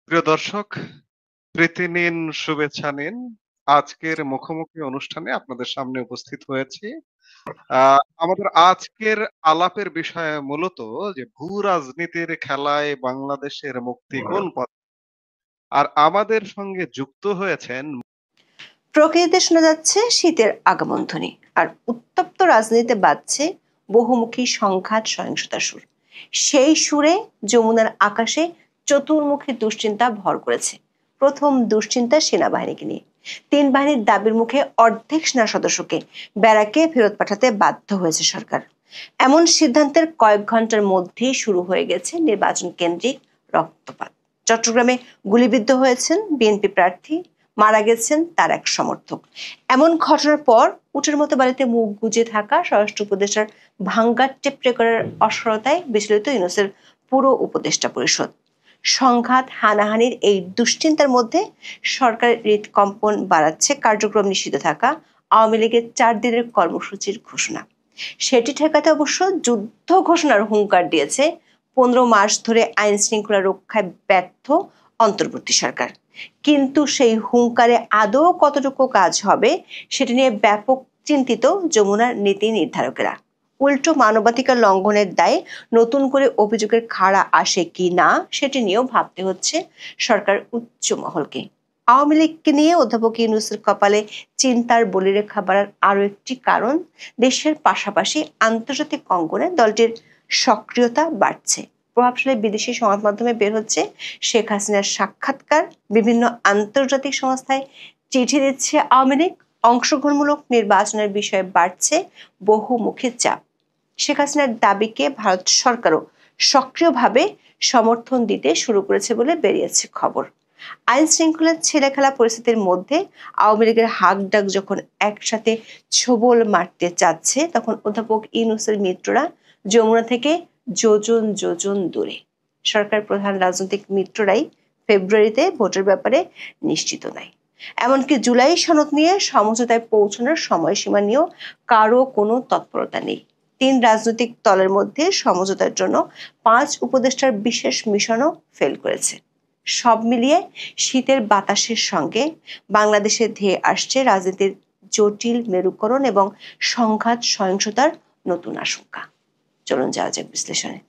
প্রিয় দর্শক, প্রীতি নিন, শুভেচ্ছা নিন। আজকের মুখোমুখি অনুষ্ঠানে আপনাদের সামনে উপস্থিত হয়েছি। আমাদের আজকের আলাপের বিষয় মূলত যে ভূ-রাজনীতির খেলায় বাংলাদেশের মুক্তি কোন পথে? আর আমাদের সঙ্গে যুক্ত হয়েছেন প্রকৃতিতে শোনা যাচ্ছে শীতের আগমন ধ্বনি, আর উত্তপ্ত রাজনীতিতে বাজছে বহুমুখী সংঘাত সহিংসতার সুর। সেই সুরে যমুনার আকাশে চতুর্মুখী দুশ্চিন্তা ভর করেছে। প্রথম দুশ্চিন্তা সেনাবাহিনীকে নিয়ে। তিন বাহিনীর দাবির মুখে অর্ধেক সেনা সদস্যকে ব্যারাকে ফেরত পাঠাতে বাধ্য হয়েছে সরকার। এমন সিদ্ধান্তের কয়েক ঘন্টার মধ্যেই শুরু হয়ে গেছে নির্বাচন কেন্দ্রিক রক্তপাত। চট্টগ্রামে গুলিবিদ্ধ হয়েছেন বিএনপি প্রার্থী, মারা গেছেন তার এক সমর্থক। এমন ঘটনার পর উটের মতো বাড়িতে মুখ গুজে থাকা স্বরাষ্ট্র উপদেষ্টার ভাঙ্গা টেপ রেকর্ডের অসরতায় বিচলিত ইউনূসের পুরো উপদেষ্টা পরিষদ। সংঘাত হানাহানির এই দুশ্চিন্তার মধ্যে সরকারের হৃদকম্পন বাড়াচ্ছে কার্যক্রম নিষিদ্ধ থাকা আওয়ামী লীগের 4 দিনের কর্মসূচির ঘোষণা। সেটি ঠেকাতে অবশ্য যুদ্ধ ঘোষণার হুঙ্কার দিয়েছে 15 মাস ধরে আইন শৃঙ্খলা রক্ষায় ব্যর্থ অন্তর্বর্তী সরকার। কিন্তু সেই হুঙ্কারে আদৌ কতটুকু কাজ হবে সেটি নিয়ে ব্যাপক চিন্তিত যমুনার নীতি নির্ধারকেরা। উল্টো মানবাধিকার লঙ্ঘনের দায়ে নতুন করে অভিযোগের খাড়া আসে কি না সেটি নিয়েও ভাবতে হচ্ছে সরকার উচ্চ মহলকে। আওয়ামী লীগকে নিয়ে অধ্যাপক ইউনূসের কপালে চিন্তার বলিরেখা বাড়ার আরও একটি কারণ, দেশের পাশাপাশি আন্তর্জাতিক অঙ্গনে দলটির সক্রিয়তা বাড়ছে। প্রভাবশালী বিদেশি সংবাদ মাধ্যমে বের হচ্ছে শেখ হাসিনার সাক্ষাৎকার, বিভিন্ন আন্তর্জাতিক সংস্থায় চিঠি দিচ্ছে আওয়ামী লীগ, অংশগ্রহণমূলক নির্বাচনের বিষয়ে বাড়ছে বহুমুখী চাপ। শেখ হাসিনার দাবিকে ভারত সরকারও সক্রিয়ভাবে সমর্থন দিতে শুরু করেছে বলে বেরিয়েছে খবর। আইন শৃঙ্খলার ছেলেখেলা পরিস্থিতির মধ্যে আওয়ামী লীগের হাক ডাক যখন একসাথে ছোবল মারতে চাচ্ছে, তখন অধ্যাপক ইউনূসের মিত্ররা যমুনা থেকে যোজন যোজন দূরে। সরকার প্রধান রাজনৈতিক মিত্ররাই ফেব্রুয়ারিতে ভোটের ব্যাপারে নিশ্চিত নাই। এমনকি জুলাই সনদ নিয়ে সমঝোতায় পৌঁছানোর সময়সীমা নিয়েও কারো কোনো তৎপরতা নেই। 3 রাজনৈতিক দলের মধ্যে সমঝোতার জন্য 5 উপদেষ্টার বিশেষ মিশনও ফেল করেছে। সব মিলিয়ে শীতের বাতাসের সঙ্গে বাংলাদেশে ধেয়ে আসছে রাজনীতির জটিল মেরুকরণ এবং সংঘাত সহিংসতার নতুন আশঙ্কা। চলুন যাওয়া যাক বিশ্লেষণে।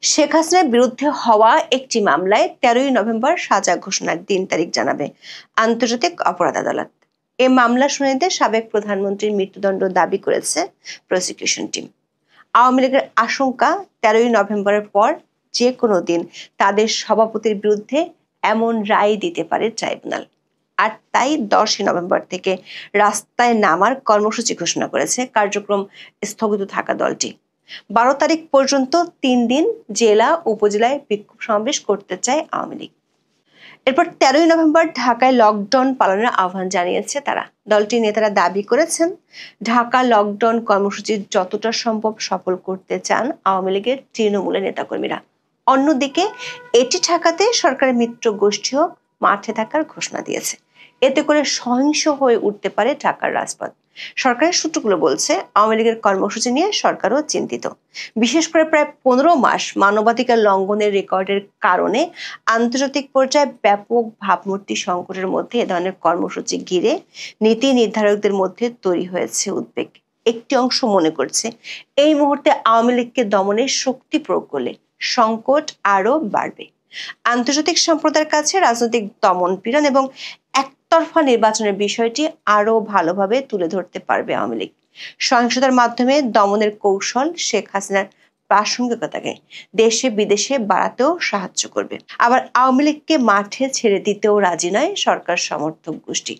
শেখ হাসিনার বিরুদ্ধে হওয়া একটি মামলায় 13ই নভেম্বর সাজা ঘোষণার দিন তারিখ জানাবে আন্তর্জাতিক অপরাধ আদালত। এ মামলা শুনানিতে সাবেক প্রধানমন্ত্রীর মৃত্যুদণ্ড দাবি করেছে প্রসিকিউশন টিম। আওয়ামী লীগের আশঙ্কা 13ই নভেম্বরের পর যে কোনো দিন তাদের সভাপতির বিরুদ্ধে এমন রায় দিতে পারে ট্রাইব্যুনাল। আর তাই 10ই নভেম্বর থেকে রাস্তায় নামার কর্মসূচি ঘোষণা করেছে কার্যক্রম স্থগিত থাকা দলটি। 12 তারিখ পর্যন্ত 3 দিন জেলা উপজেলায় বিক্ষোভ সমাবেশ করতে চায় আওয়ামী লীগ। এরপর 13ই নভেম্বর ঢাকায় লকডাউন পালনের আহ্বান জানিয়েছে তারা। দলটির নেতারা দাবি করেছেন, ঢাকা লকডাউন কর্মসূচি যতটা সম্ভব সফল করতে চান আওয়ামী লীগের তৃণমূলের নেতাকর্মীরা। অন্যদিকে এটি ঠেকাতে সরকারের মিত্র গোষ্ঠীও মাঠে থাকার ঘোষণা দিয়েছে। এতে করে সহিংস হয়ে উঠতে পারে ঢাকার রাজপথ। সরকারের সূত্রগুলো বলছে, আওয়ামী লীগের কর্মসূচি নিয়ে সরকারও চিন্তিত। বিশেষ করে প্রায় 15 মাস মানবাধিকার লঙ্ঘনের রেকর্ডের কারণে আন্তর্জাতিক পর্যায়ে ব্যাপক ভাবমূর্তি সংকটের মধ্যে এ ধরনের কর্মসূচি ঘিরে নীতি নির্ধারকদের মধ্যে তৈরি হয়েছে উদ্বেগ। একটি অংশ মনে করছে, এই মুহূর্তে আওয়ামী লীগকে দমনের শক্তি প্রয়োগ করলে সংকট আরো বাড়বে। আন্তর্জাতিক সম্প্রদায়ের কাছে রাজনৈতিক দমন পীড়ন এবং একতরফা নির্বাচনের বিষয়টি আরো ভালোভাবে তুলে ধরতে পারবে আওয়ামী লীগ। সহিংসতার মাধ্যমে দমনের কৌশল শেখ হাসিনার প্রাসঙ্গিকতাকে দেশে বিদেশে বাড়াতেও সাহায্য করবে। আবার আওয়ামী লীগকে মাঠে ছেড়ে দিতেও রাজি নয় সরকার সমর্থক গোষ্ঠী।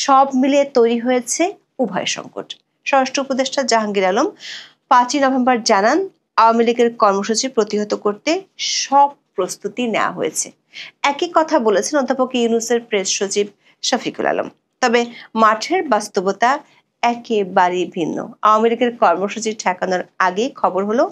সব মিলিয়ে তৈরি হয়েছে উভয় সংকট। স্বরাষ্ট্র উপদেষ্টা জাহাঙ্গীর আলম 5ই নভেম্বর জানান, আওয়ামী লীগের কর্মসূচি প্রতিহত করতে সব প্রস্তুতি নেওয়া হয়েছে। একই কথা বলেছেন অধ্যাপক ইউনূসের প্রেস সচিব শফিকুল আলম। তবে মাঠের বাস্তবতা একেবারেই ভিন্ন। আওয়ামী লীগের কর্মসূচি ঠেকানোর আগেই খবর হলো,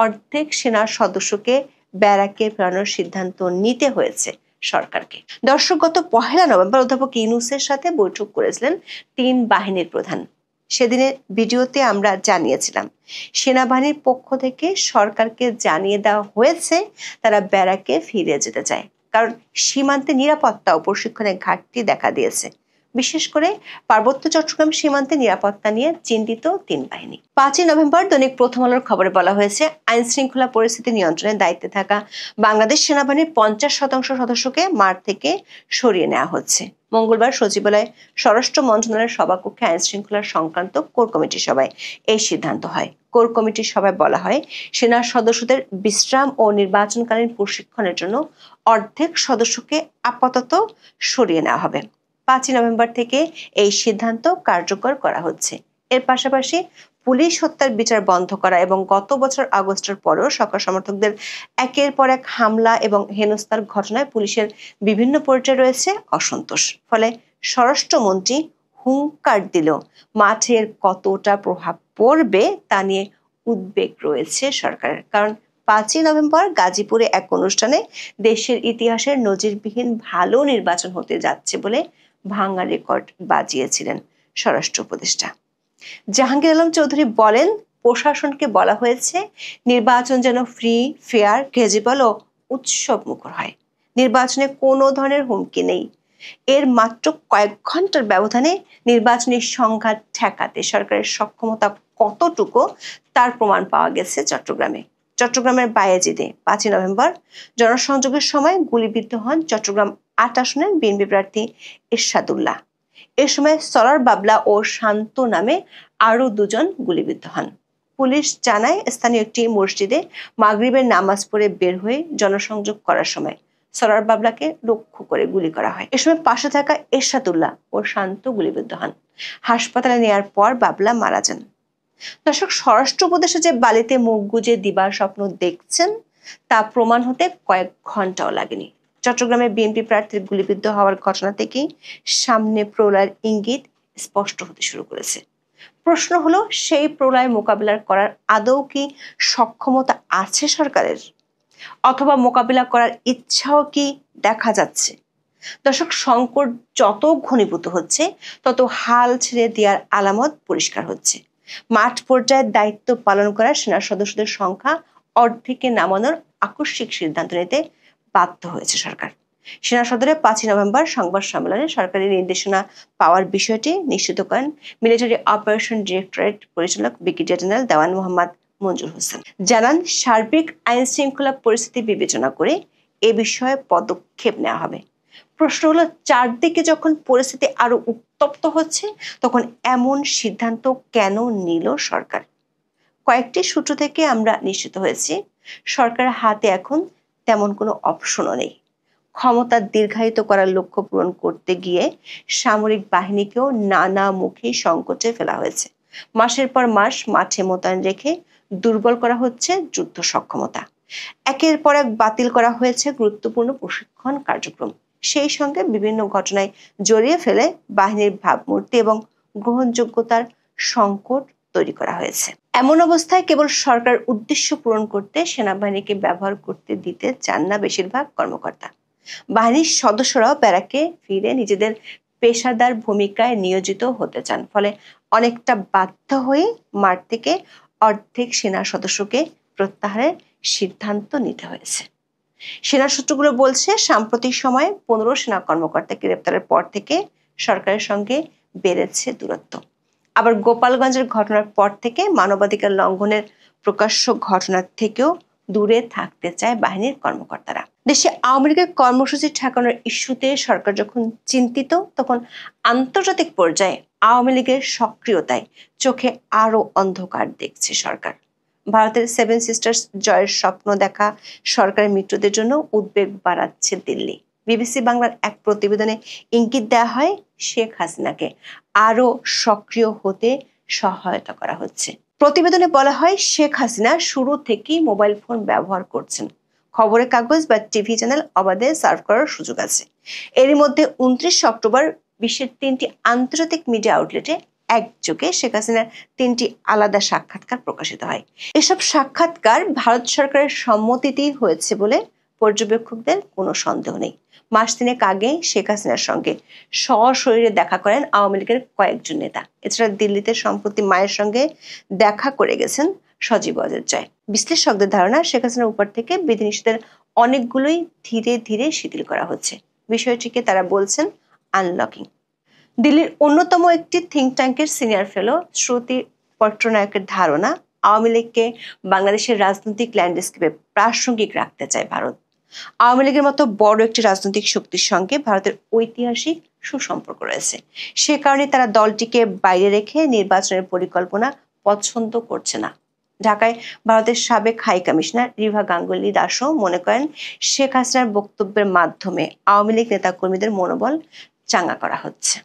অর্ধেক সেনা সদস্যকে ব্যারাকে ফেরানোর সিদ্ধান্ত নিতে হয়েছে সরকারকে। দর্শক, গত 1 নভেম্বর অধ্যাপক ইউনূসের সাথে বৈঠক করেছিলেন 3 বাহিনীর প্রধান। সেদিনের ভিডিওতে আমরা জানিয়েছিলাম, সেনাবাহিনীর পক্ষ থেকে সরকারকে জানিয়ে দেওয়া হয়েছে তারা ব্যারাকে ফিরে যেতে চায়, কারণ সীমান্তে নিরাপত্তা ও প্রশিক্ষণের ঘাটতি দেখা দিয়েছে। বিশেষ করে পার্বত্য চট্টগ্রাম সীমান্তে নিরাপত্তা নিয়ে চিন্তিত তিন বাহিনী। 5ই নভেম্বর দৈনিক প্রথম আলোর খবরে বলা হয়েছে, আইন শৃঙ্খলা পরিস্থিতি নিয়ন্ত্রণে দায়িত্বে থাকা বাংলাদেশ সেনাবাহিনীর 50% সদস্যকে মাঠ থেকে সরিয়ে নেওয়া হচ্ছে। মঙ্গলবার সচিবালয়ে স্বরাষ্ট্র মন্ত্রণালয়ের সভাকক্ষে আইন শৃঙ্খলা সংক্রান্ত কোর কমিটির সভায় এই সিদ্ধান্ত হয়। কোর কমিটির সভায় বলা হয়, সেনা সদস্যদের বিশ্রাম ও নির্বাচনকালীন প্রশিক্ষণের জন্য অর্ধেক সদস্যকে আপাতত সরিয়ে নেওয়া হবে। 5ই নভেম্বর থেকে এই সিদ্ধান্ত কার্যকর করা হচ্ছে। এর পাশাপাশি পুলিশ হত্যার বিচার বন্ধ করা এবং গত বছর আগস্টের পরেও সরকার সমর্থকদের একের পর এক হামলা এবং হেনস্থার ঘটনায় পুলিশের বিভিন্ন পর্যায়ে রয়েছে অসন্তোষ। ফলে স্বরাষ্ট্রমন্ত্রী হুঙ্কার দিল, মাঠের কতটা প্রভাব পড়বে তা নিয়ে উদ্বেগ রয়েছে সরকারের। কারণ 5ই নভেম্বর গাজীপুরে এক অনুষ্ঠানে দেশের ইতিহাসের নজিরবিহীন ভালো নির্বাচন হতে যাচ্ছে বলে ভাঙা রেকর্ড বাজিয়েছিলেন স্বরাষ্ট্র উপদেষ্টা জাহাঙ্গীর আলম চৌধুরী বলেন, প্রশাসনকে বলা হয়েছে নির্বাচন যেন ফ্রি, ফেয়ার, ক্রেডিবল ও উৎসব মুখর হয়। নির্বাচনে কোনো ধরনের হুমকি নেই। এর মাত্র কয়েক ঘন্টার ব্যবধানে নির্বাচনী সংঘাত ঠেকাতে সরকারের সক্ষমতা কতটুকু তার প্রমাণ পাওয়া গেছে চট্টগ্রামে। চট্টগ্রামের বায়েজিদে 5ই নভেম্বর জনসংযোগের সময় গুলিবিদ্ধ হন চট্টগ্রাম 8 আসনের বিএনপি প্রার্থী এরশাদুল্লাহ। এ সময় সরার বাবলা ও শান্ত নামে আরো দুজন গুলিবিদ্ধ হন। পুলিশ জানায়, স্থানীয় একটি মসজিদে মাগরিবের নামাজ পড়ে বের হয়ে জনসংযোগ করার সময় সরার বাবলাকে লক্ষ্য করে গুলি করা হয়। এ সময় পাশে থাকা এরশাদুল্লাহ ও শান্ত গুলিবিদ্ধ হন। হাসপাতালে নেওয়ার পর বাবলা মারা যান। দর্শক, স্বরাষ্ট্র উপদেষ্টা যে বালিতে মুখ গুজে দিবার স্বপ্ন দেখছেন তা প্রমাণ হতে কয়েক ঘন্টাও লাগেনি। চট্টগ্রামে বিএনপি প্রার্থীর গুলিবিদ্ধ হওয়ার ঘটনা থেকেই সামনে প্রলয়ের ইঙ্গিত স্পষ্ট হতে শুরু করেছে। প্রশ্ন হলো, সেই প্রলয় মোকাবিলা করার আদৌ কি সক্ষমতা আছে সরকারের, অথবা মোকাবিলা করার ইচ্ছাও কি দেখা যাচ্ছে? দর্শক, সংকট যত ঘনীভূত হচ্ছে তত হাল ছেড়ে দেওয়ার আলামত পরিষ্কার হচ্ছে। মাঠ পর্যায়ে দায়িত্ব পালন করা সেনা সদস্যদের সংখ্যা অর্ধেকে নামানোর আকস্মিক সিদ্ধান্ত নিতে বাধ্য হয়েছে সরকার। সেনা সদরে 5ই নভেম্বর সংবাদ সম্মেলনে সরকারি নির্দেশনা পাওয়ার বিষয়টি নিশ্চিত করেন মিলিটারি অপারেশন ডিরেক্টরেট পরিচালক ব্রিগেডিয়ার জেনারেল দেওয়ান মোহাম্মদ মঞ্জুর হোসেন। জানান, সার্বিক আইন শৃঙ্খলা পরিস্থিতি বিবেচনা করে এ বিষয়ে পদক্ষেপ নেওয়া হবে। প্রশ্ন হলো, চারদিকে যখন পরিস্থিতি আরো উত্তপ্ত হচ্ছে তখন এমন সিদ্ধান্ত কেন নিল সরকার? কয়েকটি সূত্র থেকে আমরা নিশ্চিত হয়েছি, সরকারের হাতে এখন তেমন কোনো অপশনও নেই। ক্ষমতা দীর্ঘায়িত করার লক্ষ্য পূরণ করতে গিয়ে সামরিক বাহিনীকেও নানামুখী সংকটে ফেলা হয়েছে। মাসের পর মাস মাঠে মোতায়েন রেখে দুর্বল করা হচ্ছে যুদ্ধ সক্ষমতা। একের পর এক বাতিল করা হয়েছে গুরুত্বপূর্ণ প্রশিক্ষণ কার্যক্রম। সেই সঙ্গে বিভিন্ন ঘটনায় জড়িয়ে ফেলে বাহিনীর ভাবমূর্তি এবং গ্রহণযোগ্যতার সংকট তৈরি করা হয়েছে। এমন অবস্থায় কেবল সরকার উদ্দেশ্য পূরণ করতে সেনাবাহিনীকে ব্যবহার করতে দিতে চান না বেশিরভাগ কর্মকর্তা। বাহিনীর সদস্যরাও ব্যারাকে ফিরে নিজেদের পেশাদার ভূমিকায় নিয়োজিত হতে চান। ফলে অনেকটা বাধ্য হয়ে মাঠ থেকে অর্ধেক সেনা সদস্যকে প্রত্যাহারের সিদ্ধান্ত নিতে হয়েছে। সেনা সূত্রগুলো বলছে, সাম্প্রতিক সময়ে 15 সেনা কর্মকর্তা গ্রেপ্তারের পর থেকে সরকারের সঙ্গে বেড়েছে দূরত্ব। আবার গোপালগঞ্জের ঘটনার পর থেকে মানবাধিকার লঙ্ঘনের প্রকাশ্য ঘটনার থেকেও দূরে থাকতে চায় বাহিনীর কর্মকর্তারা। দেশে আওয়ামী লীগের কর্মসূচি ঠেকানোর ইস্যুতে সরকার যখন চিন্তিত, তখন আন্তর্জাতিক পর্যায়ে আওয়ামী লীগের সক্রিয়তায় চোখে আরো অন্ধকার দেখছে সরকার। ভারতের 7 সিস্টার্স জয়ের স্বপ্ন দেখা সরকারের মিত্রদের জন্য উদ্বেগ বাড়াচ্ছে দিল্লি। বিবিসি বাংলার এক প্রতিবেদনে ইঙ্গিত দেওয়া হয়, শেখ হাসিনাকে আরো সক্রিয় হতে সহায়তা করা হচ্ছে। প্রতিবেদনে বলা হয়, শেখ হাসিনা শুরু থেকেই মোবাইল ফোন ব্যবহার করছেন। খবরের কাগজ বা টিভি চ্যানেল অবাধে সার্ভ করার সুযোগ আছে। এরই মধ্যে 29 অক্টোবর বিশ্বের 3টি আন্তর্জাতিক মিডিয়া আউটলেটে একযোগে শেখ হাসিনার 3টি আলাদা সাক্ষাৎকার প্রকাশিত হয়। এসব সাক্ষাৎকার ভারত সরকারের সম্মতিতেই হয়েছে বলে পর্যবেক্ষকদের কোনো সন্দেহ নেই। মাস তিনেক আগে শেখ হাসিনার সঙ্গে সশরীরে দেখা করেন আওয়ামী লীগের কয়েকজন নেতা। এছাড়া দিল্লিতে সম্প্রতি মায়ের সঙ্গে দেখা করে গেছেন সজীব ওয়াজেদ জয়। বিশ্লেষকদের ধারণা, শেখ হাসিনার উপর থেকে বিধিনিষেধের অনেকগুলোই ধীরে ধীরে শিথিল করা হচ্ছে। বিষয়টিকে তারা বলছেন আনলকিং। দিল্লির অন্যতম একটি থিঙ্ক ট্যাঙ্কের সিনিয়র ফেলো শ্রুতি পট্টনায়কের ধারণা, আওয়ামী লীগকে বাংলাদেশের রাজনৈতিক ল্যান্ডস্কেপে প্রাসঙ্গিক রাখতে চায় ভারত। আওয়ামী লীগের মতো বড় একটি রাজনৈতিক শক্তির সঙ্গে ভারতের ঐতিহাসিক সুসম্পর্ক রয়েছে। সে কারণে তারা দলটিকে বাইরে রেখে নির্বাচনের পরিকল্পনা পছন্দ করছে না। ঢাকায় ভারতের সাবেক হাই কমিশনার রিভা গাঙ্গুলি দাসও মনে করেন, শেখ হাসিনার বক্তব্যের মাধ্যমে আওয়ামী লীগ নেতাকর্মীদের মনোবল চাঙ্গা করা হচ্ছে।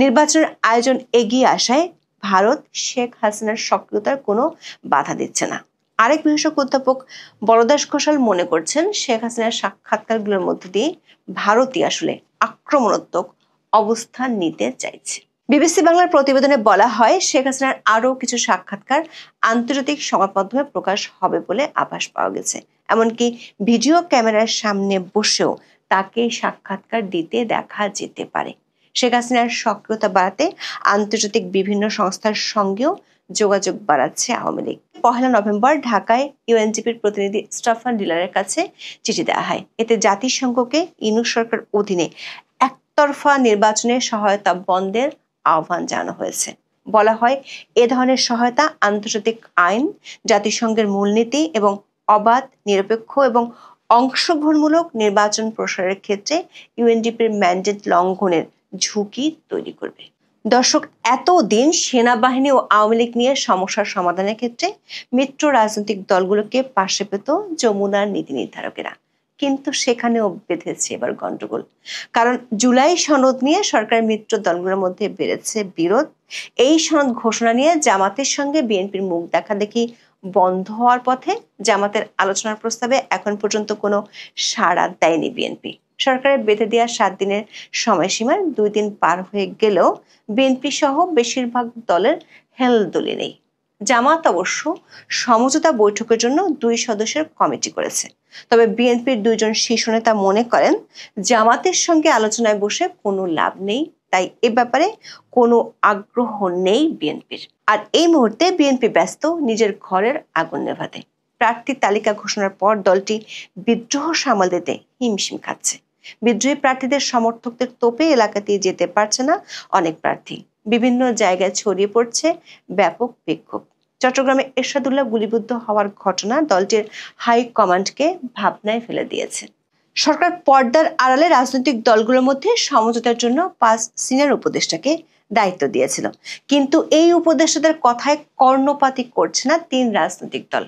নির্বাচনের আয়োজন এগিয়ে আসায় ভারত শেখ হাসিনার সক্রিয়তার কোনো বাধা দিচ্ছে না। আরেক বিশেষজ্ঞ অধ্যাপক বলদাস ঘোষাল মনে করছেন, শেখ হাসিনার সাক্ষাৎকারগুলোর মধ্য দিয়ে ভারতই আসলে আক্রমণাত্মক অবস্থান নিতে চাইছে। বিবিসি বাংলার প্রতিবেদনে বলা হয়, শেখ হাসিনার আরও কিছু সাক্ষাৎকার আন্তর্জাতিক সংবাদ মাধ্যমে প্রকাশ হবে বলে আভাস পাওয়া গেছে। এমনকি ভিডিও ক্যামেরার সামনে বসেও তাকে সাক্ষাৎকার দিতে দেখা যেতে পারে। শেখ হাসিনার সক্রিয়তা বাড়াতে আন্তর্জাতিক বিভিন্ন সংস্থার সঙ্গেও যোগাযোগ বাড়াচ্ছে আওয়ামী লীগ। 1 নভেম্বর ঢাকায় ইউএনজিপির প্রতিনিধি স্টাফান ডিলারের কাছে চিঠি দেওয়া হয়। এতে জাতিসংঘকে ইউনূস সরকার অধীনে একতরফা নির্বাচনের সহায়তা বন্ধের আহ্বান জানানো হয়েছে। বলা হয়, এ ধরনের সহায়তা আন্তর্জাতিক আইন, জাতিসংঘের মূলনীতি এবং অবাধ, নিরপেক্ষ এবং অংশগ্রহণমূলক নির্বাচন প্রসারের ক্ষেত্রে ইউএনডিপির ম্যান্ডেট লঙ্ঘনের ঝুঁকি তৈরি করবে। দর্শক, এতদিন সেনাবাহিনী ও আওয়ামী লীগ নিয়ে সমস্যার সমাধানের ক্ষেত্রে মিত্র রাজনৈতিক দলগুলোকে পাশে পেত যমুনার নীতি নির্ধারকেরা, কিন্তু সেখানেও বেঁধেছে এবার গন্ডগোল। কারণ জুলাই সনদ নিয়ে সরকারের মিত্র দলগুলোর মধ্যে বেড়েছে বিরোধ। এই সনদ ঘোষণা নিয়ে জামাতের সঙ্গে বিএনপির মুখ দেখাদেখি বন্ধ হওয়ার পথে। জামাতের আলোচনার প্রস্তাবে এখন পর্যন্ত কোনো সাড়া দেয়নি বিএনপি। সরকারের বেঁধে দেওয়া 7 দিনের সময়সীমার 2 দিন পার হয়ে গেলেও বিএনপি সহ বেশিরভাগ দলের হেলদোলে নেই। জামাত অবশ্য সমঝোতা বৈঠকের জন্য 2 সদস্যের কমিটি করেছে। তবে বিএনপির 2 জন শীর্ষ নেতা মনে করেন, জামাতের সঙ্গে আলোচনায় বসে কোনো লাভ নেই, তাই এ ব্যাপারে কোনো আগ্রহ নেই বিএনপির। আর এই মুহূর্তে বিএনপি ব্যস্ত নিজের ঘরের আগুন নেভাতে। প্রার্থী তালিকা ঘোষণার পর দলটি বিদ্রোহ সামাল দিতে হিমশিম খাচ্ছে। বিদ্রোহী প্রার্থীদের সমর্থকদের তোপে এলাকা দিয়ে যেতে পারছে না অনেক প্রার্থী। বিভিন্ন জায়গায় ছড়িয়ে পড়ছে ব্যাপক বিক্ষোভ। চট্টগ্রামে এরশাদুল্লাহ গুলিবিদ্ধ হওয়ার ঘটনা দলটির হাই কমান্ডকে ভাবনায় ফেলে দিয়েছে। সরকার পর্দার আড়ালে রাজনৈতিক দলগুলোর মধ্যে সমঝোতার জন্য 5 সিনিয়র উপদেষ্টাকে দায়িত্ব দিয়েছিল, কিন্তু এই উপদেষ্টাদের কথায় কর্ণপাতই করছে না 3 রাজনৈতিক দল।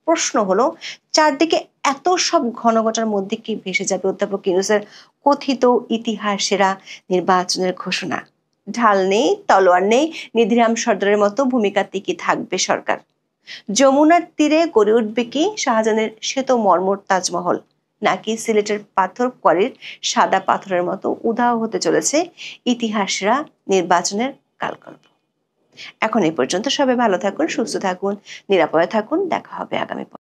প্রশ্ন হলো, চারদিকে এত সব ঘনঘটার মধ্যে কি ভেসে যাবে অধ্যাপক ইউনূসের কথিত ইতিহাসেরা নির্বাচনের ঘোষণা? ঢাল নেই, তলোয়ার নেই, নিধিরাম সর্দারের মতো ভূমিকাতে কি থাকবে সরকার? যমুনার তীরে গড়ে উঠবে কি শাহজাহানের শ্বেত মর্মর তাজমহল, নাকি সিলেটের পাথর কোয়ারির সাদা পাথরের মতো উধাও হতে চলেছে ইতিহাসেরা নির্বাচনের কালকল্প? এখন এই পর্যন্ত। সবাই ভালো থাকুন, সুস্থ থাকুন, নিরাপদে থাকুন। দেখা হবে আগামী